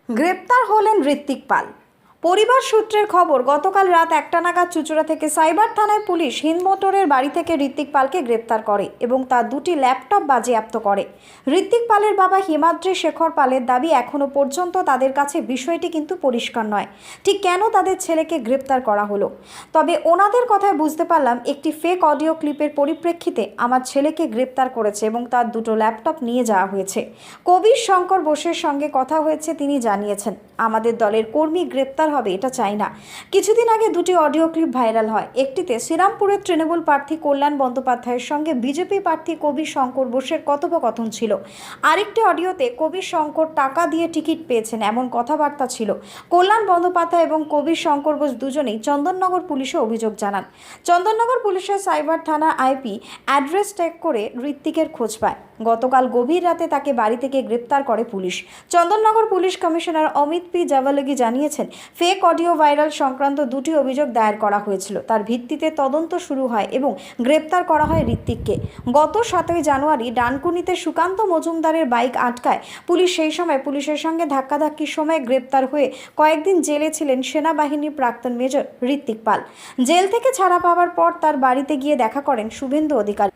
গ্রেপ্তার হলেন ঋত্বিক পাল। পরিবার সূত্রের খবর, গতকাল রাত 1টা নাগাদ চুঁচুড়া থেকে সাইবার থানায় পুলিশ হিন্দমোটরের বাড়ি থেকে ঋত্বিক পালকে গ্রেপ্তার করে এবং তার 2টি ল্যাপটপ বাজেয়াপ্ত করে। ঋত্বিক পালের বাবা হিমাদ্রি শেখর পালের দাবি, এখনো পর্যন্ত তাদের কাছে বিষয়টি কিন্তু পরিষ্কার নয়, ঠিক কেন তাদের ছেলেকে গ্রেপ্তার করা হলো। তবে ওনাদের কথায় বুঝতে পারলাম, একটি ফেক অডিও ক্লিপের পরিপ্রেক্ষিতে আমার ছেলেকে গ্রেপ্তার করেছে এবং তার 2টো ল্যাপটপ নিয়ে যাওয়া হয়েছে। কবির শঙ্কর বোসের সঙ্গে কথা হয়েছে, তিনি জানিয়েছেন আমাদের দলের কর্মী গ্রেপ্তার হবে এটা চাই না। কিছুদিন আগে 2টি অডিও ক্লিপ ভাইরাল হয়। একটিতে শ্রীরামপুরের তৃণমূল প্রার্থী কল্যাণ বন্দ্যোপাধ্যায়ের সঙ্গে বিজেপি প্রার্থী কবির শঙ্কর বোসের কথোপকথন ছিল। আরেকটি অডিওতে কবির শঙ্কর টাকা দিয়ে টিকিট পেয়েছেন এমন কথাবার্তা ছিল। কল্যাণ বন্দ্যোপাধ্যায় এবং কবির শঙ্কর বোস দুজনেই চন্দননগর পুলিশে অভিযোগ জানান। চন্দননগর পুলিশের সাইবার থানা আইপি অ্যাড্রেস ট্র্যাক করে ঋত্বিকের খোঁজ পায়। গতকাল গভীর রাতে তাকে বাড়ি থেকে গ্রেপ্তার করে police. Chandannagar police commissioner Amit P Javalgi জানিয়েছেন, ফেক অডিও ভাইরাল সংক্রান্ত 2টি অভিযোগ দায়ের করা হয়েছিল। তার ভিত্তিতে তদন্ত শুরু হয় এবং গ্রেপ্তার করা হয় ঋত্বিককে। গত 7ই জানুয়ারি ডানকুনিতে সুকান্ত মজুমদারের বাইক আটকায় পুলিশ। সেই সময় পুলিশের সঙ্গে ধাক্কাধাক্কির সময় গ্রেপ্তার হয়ে কয়েকদিন জেলে ছিলেন সেনাবাহিনীর প্রাক্তন মেজর ঋত্বিক পাল। জেল থেকে ছাড়া পাওয়ার পর তার বাড়িতে গিয়ে দেখা করেন শুভেন্দু অধিকারী।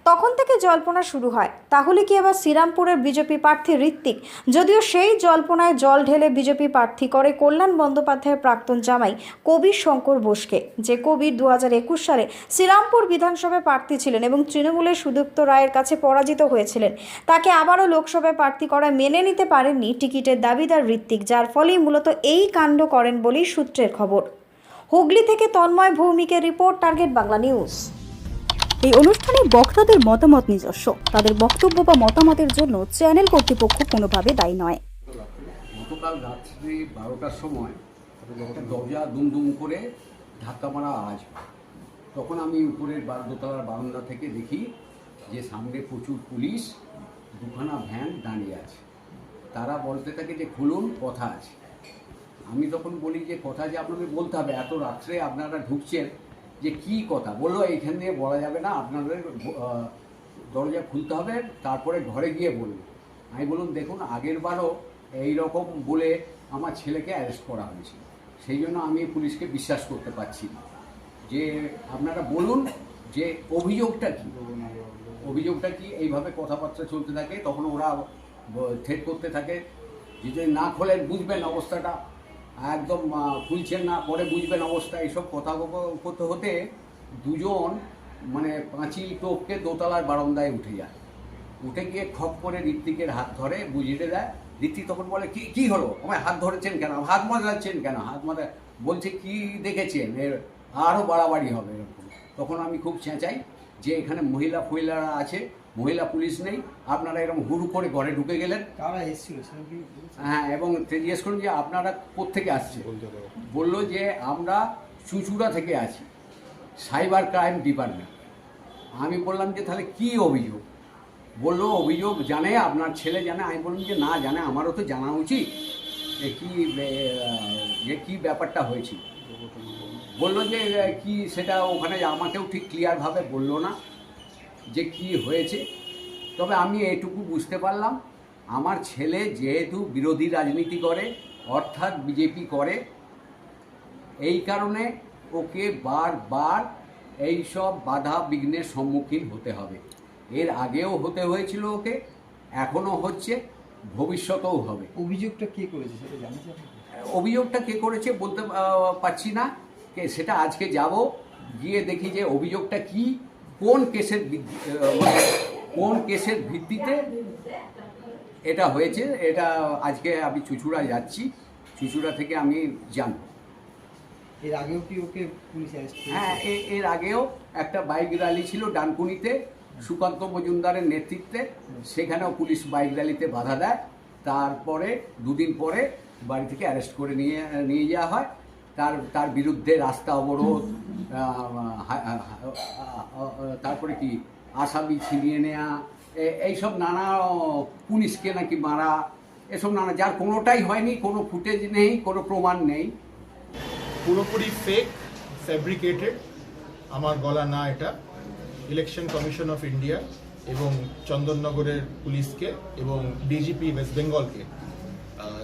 তখন থেকে জল্পনা শুরু হয়, তাহলে কি এবার শ্রীরামপুরের বিজেপি প্রার্থী ঋত্বিক? যদিও সেই জল্পনায় জল ঢেলে বিজেপি প্রার্থী করে কল্যাণ বন্দ্যোপাধ্যায়ের প্রাক্তন জামাই কবির শঙ্কর বোসকে, যে কবির 2021 সালে শ্রীরামপুর বিধানসভায় প্রার্থী ছিলেন এবং তৃণমূলের সুদীপ্ত রায়ের কাছে পরাজিত হয়েছিলেন। তাকে আবারও লোকসভায় প্রার্থী করায় মেনে নিতে পারেননি টিকিটের দাবিদার ঋত্বিক, যার ফলেই মূলত এই কাণ্ড করেন বলেই সূত্রের খবর। হুগলি থেকে তন্ময় ভৌমিকের রিপোর্ট, টার্গেট বাংলা নিউজ। এই অনুষ্ঠানে বক্তাদের মতামত নিজস্ব। তাদের বক্তব্য বা মতামতের জন্য চ্যানেল কর্তৃপক্ষ কোনোভাবে দায়ী নয়। গতকাল রাত্রি 12টার সময় একটা দরজা দুম করে ধাক্কা মারা আওয়াজ। তখন আমি উপরের দোতলার বারান্দা থেকে দেখি যে সামনে প্রচুর পুলিশ, 2খানা ভ্যান দাঁড়িয়ে আছে। তারা বলতে থাকে যে খুলুন, কথা আছে। আমি তখন বলি যে কথা যে আপনাদের বলতে হবে, এত রাত্রে আপনারা ঢুকছেন, যে কি কথা। বললো এইখান দিয়ে বলা যাবে না, আপনাদের দরজা খুলতে হবে, তারপরে ঘরে গিয়ে বলবো। আমি বলুন, দেখুন আগের বারও এইরকম বলে আমার ছেলেকে অ্যারেস্ট করা হয়েছিল, সেই জন্য আমি পুলিশকে বিশ্বাস করতে পারছি না। যে আপনারা বলুন যে অভিযোগটা কি। এইভাবে কথাবার্তা চলতে থাকে, তখন ওরা থ্রেট করতে থাকে যে না খোলেন বুঝবেন অবস্থাটা, একদম খুলছেন না পরে বুঝবেন অবস্থা। এইসব কথা করতে হতে দুজন মানে পাঁচিল টোপকে দোতলার বারান্দায় উঠে যায়। উঠে গিয়ে খপ করে ঋত্বিকের হাত ধরে বুঝিয়ে দেয়। ঋত্বিক তখন বলে, কি হলো, আমায় হাত ধরেছেন কেন, হাত মারাচ্ছেন কেন, হাত মারা বলছে কি দেখেছেন, এর আরও বাড়াবাড়ি হবে এরকম। তখন আমি খুব চেঁচাই যে এখানে মহিলারা আছে, মহিলা পুলিশ নেই, আপনারা এরকম হুড়ু করে ঘরে ঢুকে গেলেন। হ্যাঁ, এবং জিজ্ঞেস করুন যে আপনারা কোত্থেকে আসছে। বললো যে আমরা চুঁচুড়া থেকে আছি, সাইবার ক্রাইম ডিপার্টমেন্ট। আমি বললাম যে তাহলে কি অভিযোগ। বললো অভিযোগ জানে, আপনার ছেলে জানে। আমি বললাম যে না জানে, আমারও তো জানা উচিত যে কি ব্যাপারটা হয়েছিল। বললো যে কি সেটা ওখানে আমাকেও ঠিক ক্লিয়ারভাবে বললো না যে কি হয়েছে। তবে আমি এটুকু বুঝতে পারলাম, আমার ছেলে যেহেতু বিরোধী রাজনীতি করে, অর্থাৎ বিজেপি করে, এই কারণে ওকে বারবার এইসব বাধা বিঘ্নের সম্মুখীন হতে হবে। এর আগেও হতে হয়েছিল ওকে, এখনও হচ্ছে, ভবিষ্যতেও হবে। অভিযোগটা কে করেছে সেটা জানেন? অভিযোগটা কে করেছে বলতে পারছি না, সেটা আজকে যাব, গিয়ে দেখি যে অভিযোগটা কি, কোন কেসের ভিত্তিতে এটা হয়েছে। এটা আজকে আমি চুঁচুড়া যাচ্ছি, চুঁচুড়া থেকে আমি জানব। এর আগেও কি ওকে পুলিশ অ্যারেস্ট করেছে? হ্যাঁ, এর আগেও একটা বাইক র্যালি ছিল ডানকুনিতে সুকান্ত মজুমদারের নেতৃত্বে, সেখানেও পুলিশ বাইক র্যালিতে বাধা দেয়। তারপরে 2 দিন পরে বাড়ি থেকে অ্যারেস্ট করে নিয়ে যাওয়া হয়। তার বিরুদ্ধে রাস্তা অবরোধ, তারপরে কি আসামি ছিনিয়ে নেওয়া, এইসব নানা, পুলিশকে নাকি মারা, এসব নানা, যার কোনোটাই হয়নি, কোনো ফুটেজ নেই, কোনো প্রমাণ নেই, পুরোপুরি ফেক, ফ্যাব্রিকেটেড। আমার গলা না এটা। ইলেকশন কমিশন অফ ইন্ডিয়া এবং চন্দননগরের পুলিশকে এবং ডিজিপি ওয়েস্ট বেঙ্গলকে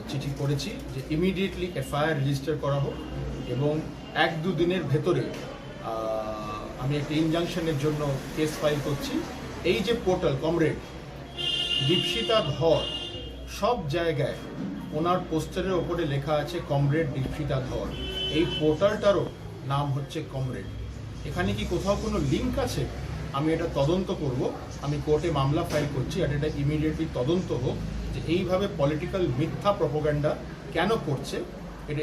চিঠি করেছি যে ইমিডিয়েটলি এফআইআর রেজিস্টার করা হোক এবং 1-2 দিনের ভেতরে আমি একটা ইনজাংশনের জন্য কেস ফাইল করছি। এই যে পোর্টাল কমরেড দীপশিতা ধর, সব জায়গায় ওনার পোস্টারের ওপরে লেখা আছে কমরেড দীপশিতা ধর। এই পোর্টালটারও নাম হচ্ছে কমরেড। এখানে কি কোথাও কোনো লিঙ্ক আছে? আমি এটা তদন্ত করব, আমি কোর্টে মামলা ফাইল করছি আর এটা ইমিডিয়েটলি তদন্ত হোক যে এইভাবে পলিটিক্যাল মিথ্যা প্রোপাগান্ডা কেন করছে, এটা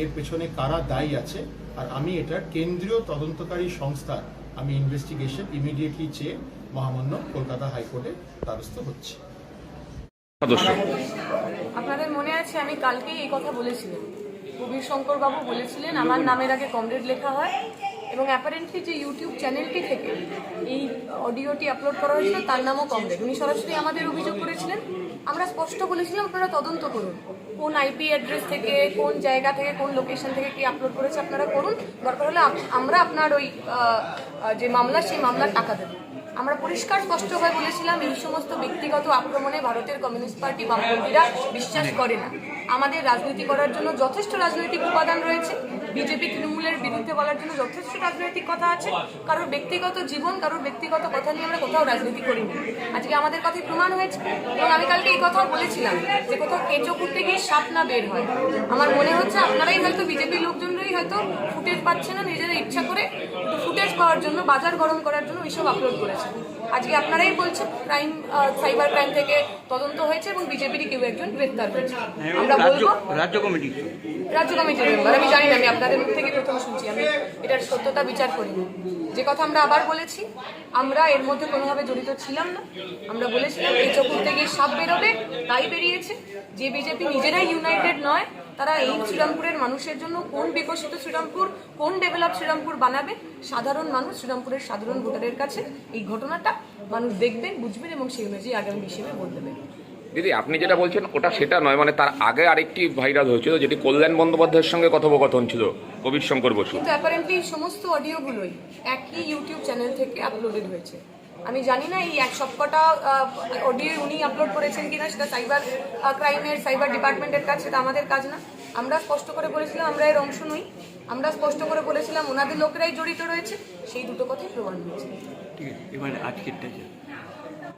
এর পেছনে কারা দায়ী আছে। আর আমি এটা কেন্দ্রীয় তদন্তকারী সংস্থার আমি ইনভেস্টিগেশন ইমিডিয়েটলি চেয়ে মহামান্য কলকাতা হাইকোর্টে দ্বারস্থ হচ্ছে। আপনাদের মনে আছে আমি কালকেই এই কথা বলেছিলাম, কবির শঙ্কর বাবু বলেছিলেন আমার নামের আগে কমরেড লেখা হয় এবং অ্যাপারেন্টলি যে ইউটিউব চ্যানেলটি থেকে এই অডিওটি আপলোড করা হয়েছিল তার নামও কমরেড। উনি সরাসরি আমাদের অভিযোগ করেছিলেন। আমরা স্পষ্ট বলেছিলাম আপনারা তদন্ত করুন, কোন আইপি অ্যাড্রেস থেকে, কোন জায়গা থেকে, কোন লোকেশন থেকে কি আপলোড করেছে আপনারা করুন, দরকার হলে আমরা আপনার ওই যে মামলা সেই মামলার টাকা দেব। আমরা পরিষ্কার স্পষ্টভাবে বলেছিলাম এই সমস্ত ব্যক্তিগত আক্রমণে ভারতের কমিউনিস্ট পার্টি বামপন্থীরা বিশ্বাস করে না। আমাদের রাজনীতি করার জন্য যথেষ্ট রাজনৈতিক উপাদান রয়েছে, বিজেপি তৃণমূলের বিরুদ্ধে বলার জন্য যথেষ্ট রাজনৈতিক কথা আছে। কারোর ব্যক্তিগত জীবন, কারোর ব্যক্তিগত কথা নিয়ে আমরা কোথাও রাজনীতি করিনি। আজকে আমাদের কথাই প্রমাণ হয়েছে এবং আমি কালকে এই কথাও বলেছিলাম যে কোথাও কেঁচো করতে গিয়ে সাপ না বের হয়। আমার মনে হচ্ছে আপনারাই হয়তো বিজেপির লোকজনরাই হয়তো ফুটেজ পাচ্ছে না, নিজেরা ইচ্ছা করে ফুটেজ পাওয়ার জন্য, বাজার গরম করার জন্য এইসব আপলোড করেছে। আজকে আপনারাই বলছেন সাইবার ক্রাইম থেকে তদন্ত হয়েছে এবং বিজেপির কেউ একজন গ্রেফতার হয়েছে। আমরা বলবো রাজ্য কমিটির মেম্বার, আমি জানি না, আমি আপনাদের মুখ থেকে প্রথম শুনছি, আমি এটার সত্যতা বিচার করিনি। যে কথা আমরা আবার বলেছি, আমরা এর মধ্যে কোনোভাবে জড়িত ছিলাম না। আমরা বলেছিলাম এই চকুরতে গিয়ে সাপ বেরোবে, তাই বেরিয়েছে। যে বিজেপি নিজেরাই ইউনাইটেড নয়, তারা এই শ্রীরামপুরের মানুষের জন্য কোন বিকশিত শ্রীরামপুর, কোন ডেভেলপ শ্রীরামপুর বানাবে, সাধারণ মানুষ, শ্রীরামপুরের সাধারণ ভোটারের কাছে এই ঘটনাটা মানুষ দেখবেন, বুঝবেন এবং সেই অনুযায়ী আগামী হিসেবে ভোট দেবেন। দিদি, আপনি যেটা বলছেন ওটা সেটা নয়, মানে তার আগে আরেকটি ভাইরাল হয়েছিল যেটি কল্যাণ বন্দ্যোপাধ্যায়ের সঙ্গে কথোপকথন ছিল কবির শঙ্কর বসু। কিন্তু অ্যাপারেন্টলি সমস্ত অডিওগুলোই একই ইউটিউব চ্যানেল থেকে আপলোডেড হয়েছে। আমি জানি না এই সবকটা অডিও উনি আপলোড করেছেন কিনা, সেটা সাইবার ক্রাইমের সাইবার ডিপার্টমেন্টের কাছে, সেটা আমাদের কাজ না। আমরা স্পষ্ট করে বলেছিলাম আমরা এর অংশ নই। আমরা স্পষ্ট করে বলেছিলাম ওনাদের লোকেরাই জড়িত রয়েছে, সেই দুটো কথাই প্রমাণ হয়েছে। ঠিক আছে, এবার আজকেরটা